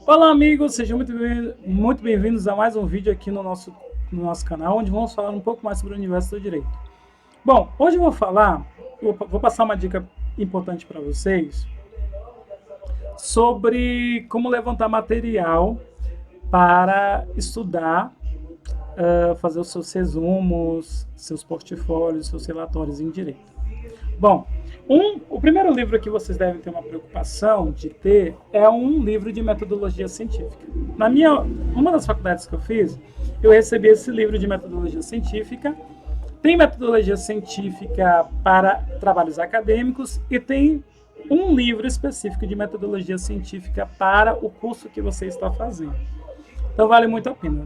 Olá, amigos, sejam muito bem-vindos a mais um vídeo aqui no nosso canal, onde vamos falar um pouco mais sobre o universo do direito. Bom, hoje eu vou passar uma dica importante para vocês sobre como levantar material para estudar, fazer os seus resumos, seus portfólios, seus relatórios em direito. Bom, o primeiro livro que vocês devem ter uma preocupação de ter é um livro de metodologia científica. Uma das faculdades que eu fiz, eu recebi esse livro de metodologia científica. Tem metodologia científica para trabalhos acadêmicos e tem um livro específico de metodologia científica para o curso que você está fazendo. Então vale muito a pena,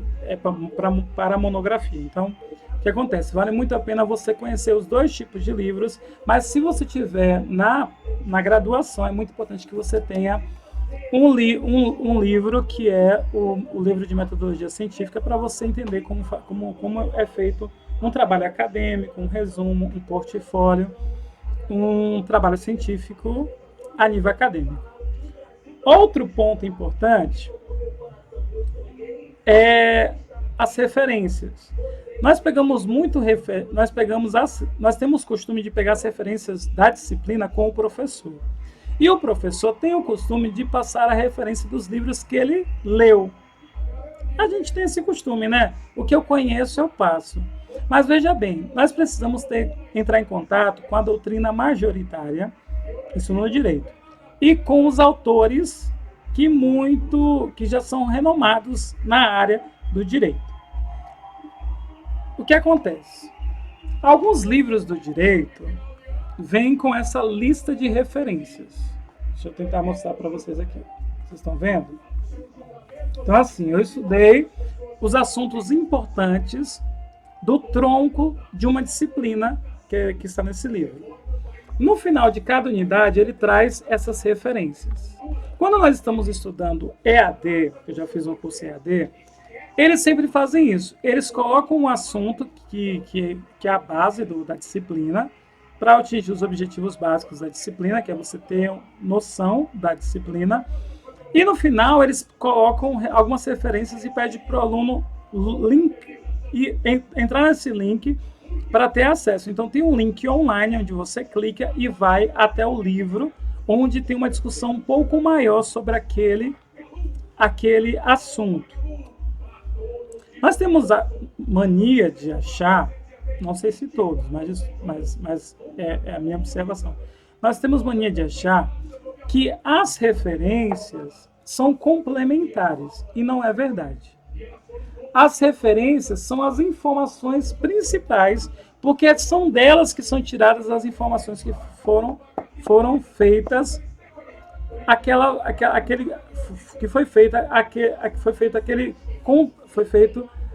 para a monografia. Então, o que acontece? Vale muito a pena você conhecer os dois tipos de livros, mas se você tiver na graduação, é muito importante que você tenha um livro que é o livro de metodologia científica para você entender como é feito um trabalho acadêmico, um resumo, um portfólio, um trabalho científico a nível acadêmico. Outro ponto importante é as referências. Nós temos costume de pegar as referências da disciplina com o professor. E o professor tem o costume de passar a referência dos livros que ele leu. A gente tem esse costume, né? O que eu conheço, eu passo. Mas veja bem, nós precisamos entrar em contato com a doutrina majoritária, isso no direito, e com os autores que já são renomados na área do direito. O que acontece? Alguns livros do direito vêm com essa lista de referências. Deixa eu tentar mostrar para vocês aqui. Vocês estão vendo? Então, assim, eu estudei os assuntos importantes do tronco de uma disciplina que está nesse livro. No final de cada unidade, ele traz essas referências. Quando nós estamos estudando EAD, eu já fiz um curso EAD, eles sempre fazem isso. Eles colocam um assunto que é a base da disciplina para atingir os objetivos básicos da disciplina, que é você ter noção da disciplina. E no final, eles colocam algumas referências e pedem para o aluno entrar nesse link para ter acesso. Então, tem um link online onde você clica e vai até o livro, onde tem uma discussão um pouco maior sobre aquele assunto. Nós temos a mania de achar, não sei se todos, mas é a minha observação. Nós temos mania de achar que as referências são complementares, e não é verdade. As referências são as informações principais, porque são delas que são tiradas as informações que foram feitas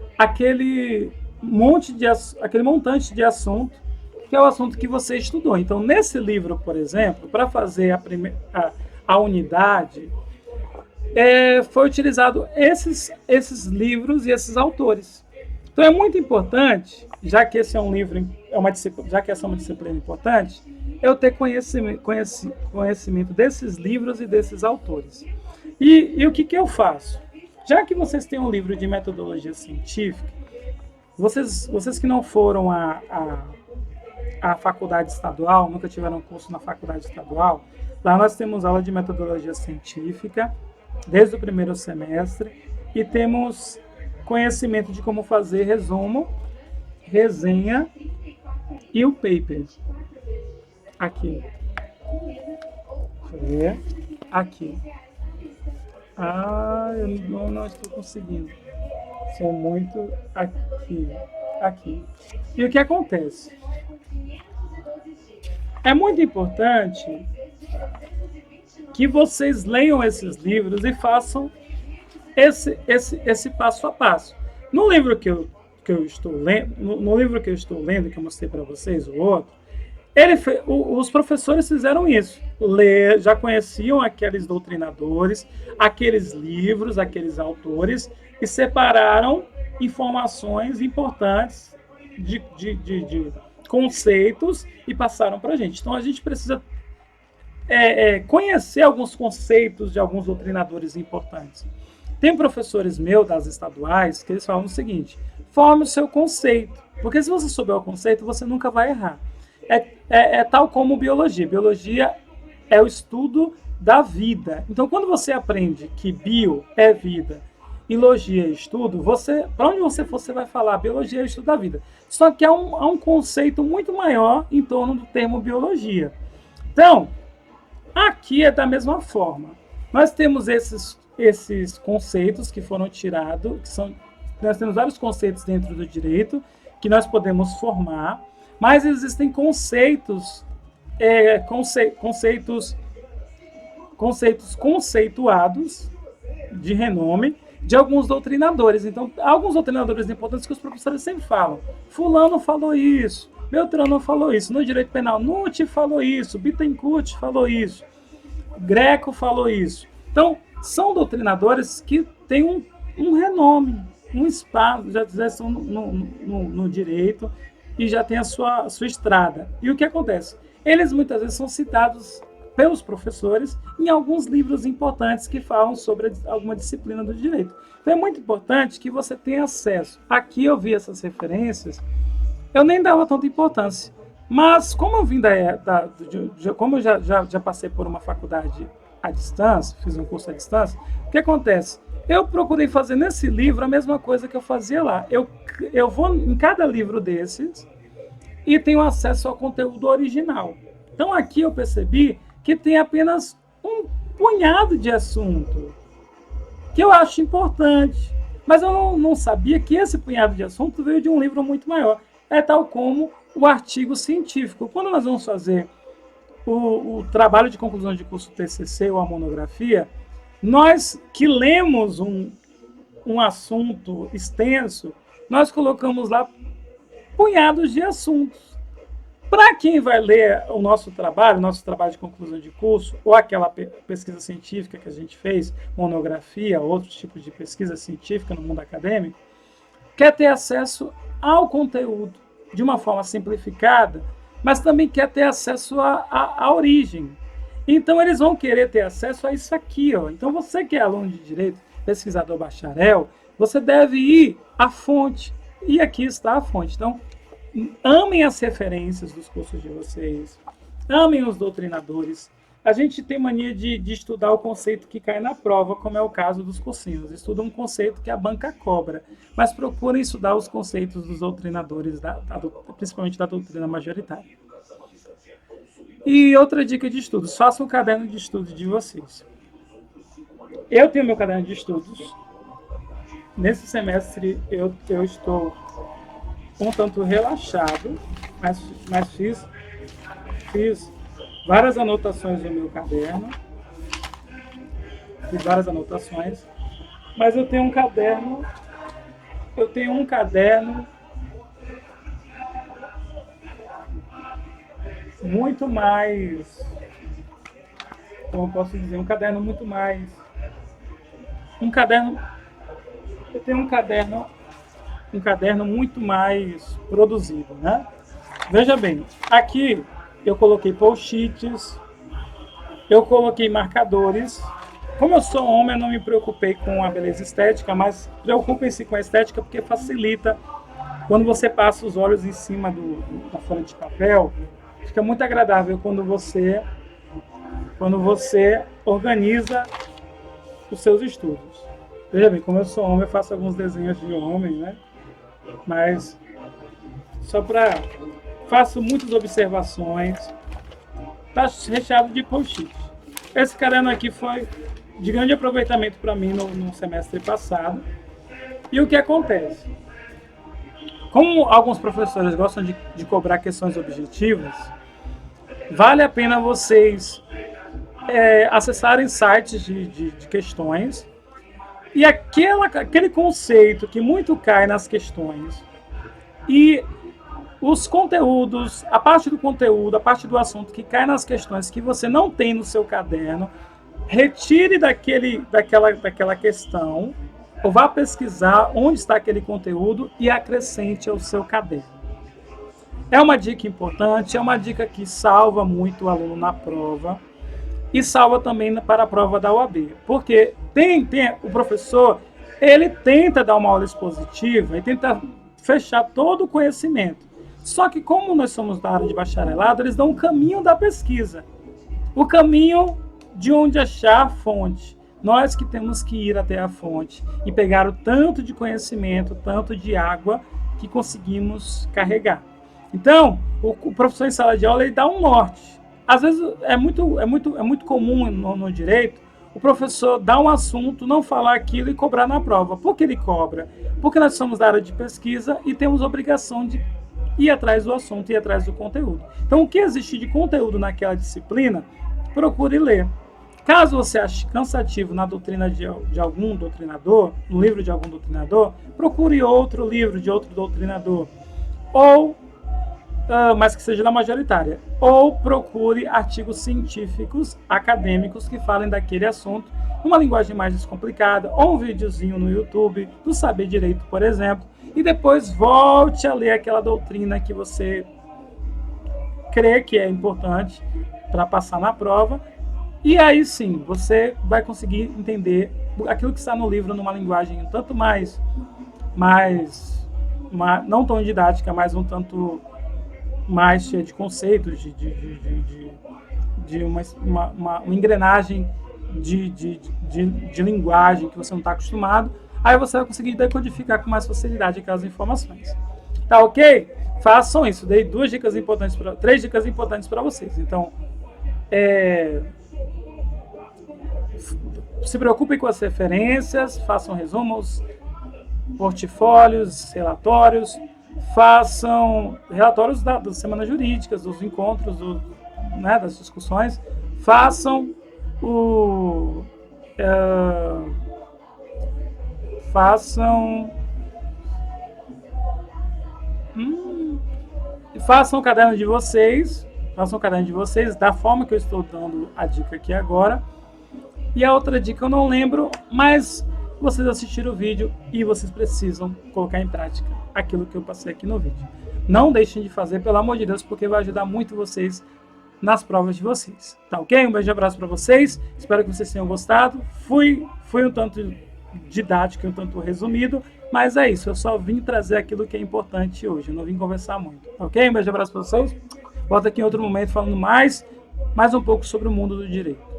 aquele montante de assunto, que é o assunto que você estudou. Então, nesse livro, por exemplo, para fazer a unidade, foi utilizado esses livros e esses autores. Então, é muito importante, já que esse é um livro, já que essa é uma disciplina importante, eu ter conhecimento desses livros e desses autores. E o que eu faço? Já que vocês têm um livro de metodologia científica, vocês que não foram à faculdade estadual, nunca tiveram curso na faculdade estadual, lá nós temos aula de metodologia científica, desde o primeiro semestre, e temos conhecimento de como fazer resumo, resenha e o paper. Aqui. Deixa eu ver. Aqui. Eu não estou conseguindo. Sou muito aqui. E o que acontece? É muito importante que vocês leiam esses livros e façam esse passo a passo. No livro que eu estou lendo, que eu mostrei para vocês, o outro, os professores fizeram isso. Já conheciam aqueles doutrinadores, aqueles livros, aqueles autores, e separaram informações importantes de conceitos e passaram para a gente. Então, a gente precisa conhecer alguns conceitos de alguns doutrinadores importantes. Tem professores meus das estaduais que eles falam o seguinte: forme o seu conceito, porque se você souber o conceito, você nunca vai errar. É tal como biologia. Biologia é o estudo da vida. Então, quando você aprende que bio é vida e logia é estudo, para onde você for, você vai falar biologia é o estudo da vida. Só que há um conceito muito maior em torno do termo biologia. Então, aqui é da mesma forma. Nós temos esses conceitos que foram tirados, nós temos vários conceitos dentro do direito que nós podemos formar, mas existem conceitos conceituados de renome de alguns doutrinadores. Então, alguns doutrinadores importantes que os professores sempre falam. Fulano falou isso, Beltrano falou isso. No direito penal, Nutti falou isso, Bittencourt falou isso, Greco falou isso. Então, são doutrinadores que têm um renome, um espaço, já estão no direito e já têm a sua estrada. E o que acontece? Eles muitas vezes são citados pelos professores em alguns livros importantes que falam sobre alguma disciplina do direito. Então é muito importante que você tenha acesso. Aqui eu vi essas referências, eu nem dava tanta importância, mas como eu vim como eu já passei por uma faculdade à distância, fiz um curso à distância, o que acontece? Eu procurei fazer nesse livro a mesma coisa que eu fazia lá. Eu vou em cada livro desses e tenho acesso ao conteúdo original. Então aqui eu percebi que tem apenas um punhado de assunto que eu acho importante, mas eu não sabia que esse punhado de assunto veio de um livro muito maior. É tal como o artigo científico. Quando nós vamos fazer o trabalho de conclusão de curso TCC ou a monografia, nós que lemos um assunto extenso, nós colocamos lá punhados de assuntos. Para quem vai ler o nosso trabalho de conclusão de curso, ou aquela pesquisa científica que a gente fez, monografia, outros tipos de pesquisa científica no mundo acadêmico, quer ter acesso ao conteúdo de uma forma simplificada, mas também quer ter acesso à origem. Então, eles vão querer ter acesso a isso aqui. Ó. Então, você que é aluno de Direito, pesquisador bacharel, você deve ir à fonte. E aqui está a fonte. Então, amem as referências dos cursos de vocês, amem os doutrinadores. A gente tem mania de estudar o conceito que cai na prova, como é o caso dos cursinhos. Estudam um conceito que a banca cobra, mas procurem estudar os conceitos dos doutrinadores, principalmente da doutrina majoritária. E outra dica de estudos, façam um caderno de estudos de vocês. Eu tenho meu caderno de estudos. Nesse semestre eu estou um tanto relaxado, mas fiz várias anotações no meu caderno. Fiz várias anotações, mas eu tenho um caderno muito mais, como eu posso dizer, eu tenho um caderno muito mais produzido, né? Veja bem, aqui eu coloquei post-its, eu coloquei marcadores. Como eu sou homem, eu não me preocupei com a beleza estética, mas preocupem-se com a estética porque facilita. Quando você passa os olhos em cima da folha de papel, fica muito agradável quando você organiza os seus estudos. Veja bem, como eu sou homem, eu faço alguns desenhos de homem, né? Mas faço muitas observações. Está recheado de post-it. Esse caderno aqui foi de grande aproveitamento para mim no semestre passado. E o que acontece? Como alguns professores gostam de cobrar questões objetivas, vale a pena vocês acessarem sites de questões. E aquele conceito que muito cai nas questões e os conteúdos, a parte do conteúdo, a parte do assunto que cai nas questões que você não tem no seu caderno, retire daquela questão ou vá pesquisar onde está aquele conteúdo e acrescente ao seu caderno. É uma dica importante, é uma dica que salva muito o aluno na prova. e salva também para a prova da OAB. Porque o professor, ele tenta dar uma aula expositiva e tenta fechar todo o conhecimento. Só que como nós somos da área de bacharelado, eles dão o caminho da pesquisa. O caminho de onde achar a fonte. Nós que temos que ir até a fonte e pegar o tanto de conhecimento, tanto de água que conseguimos carregar. Então, o professor em sala de aula, ele dá um norte. Às vezes é muito comum no direito o professor dar um assunto, não falar aquilo e cobrar na prova. Por que ele cobra? Porque nós somos da área de pesquisa e temos obrigação de ir atrás do assunto, ir atrás do conteúdo. Então, o que existe de conteúdo naquela disciplina, procure ler. Caso você ache cansativo na doutrina de algum doutrinador, no livro de algum doutrinador, procure outro livro de outro doutrinador. Ou, mas que seja da majoritária. Ou procure artigos científicos, acadêmicos, que falem daquele assunto, numa linguagem mais descomplicada, ou um videozinho no YouTube, do Saber Direito, por exemplo, e depois volte a ler aquela doutrina que você crê que é importante para passar na prova. E aí sim, você vai conseguir entender aquilo que está no livro numa linguagem um tanto mais não tão didática, mas um tanto mais cheia de conceitos, de uma engrenagem de linguagem que você não está acostumado. Aí você vai conseguir decodificar com mais facilidade aquelas informações. Tá ok? Façam isso. Dei 3 dicas importantes para vocês. Então, se preocupem com as referências, façam resumos, portfólios, relatórios, façam relatórios das semanas jurídicas, dos encontros, das discussões, façam façam o caderno de vocês, da forma que eu estou dando a dica aqui agora. E a outra dica eu não lembro, mas vocês assistiram o vídeo e vocês precisam colocar em prática aquilo que eu passei aqui no vídeo. Não deixem de fazer, pelo amor de Deus, porque vai ajudar muito vocês nas provas de vocês. Tá ok? Um beijo e abraço para vocês. Espero que vocês tenham gostado. Fui um tanto didático, um tanto resumido, mas é isso. Eu só vim trazer aquilo que é importante hoje. Eu não vim conversar muito. Tá ok? Um beijo e abraço para vocês. Volto aqui em outro momento falando mais um pouco sobre o mundo do direito.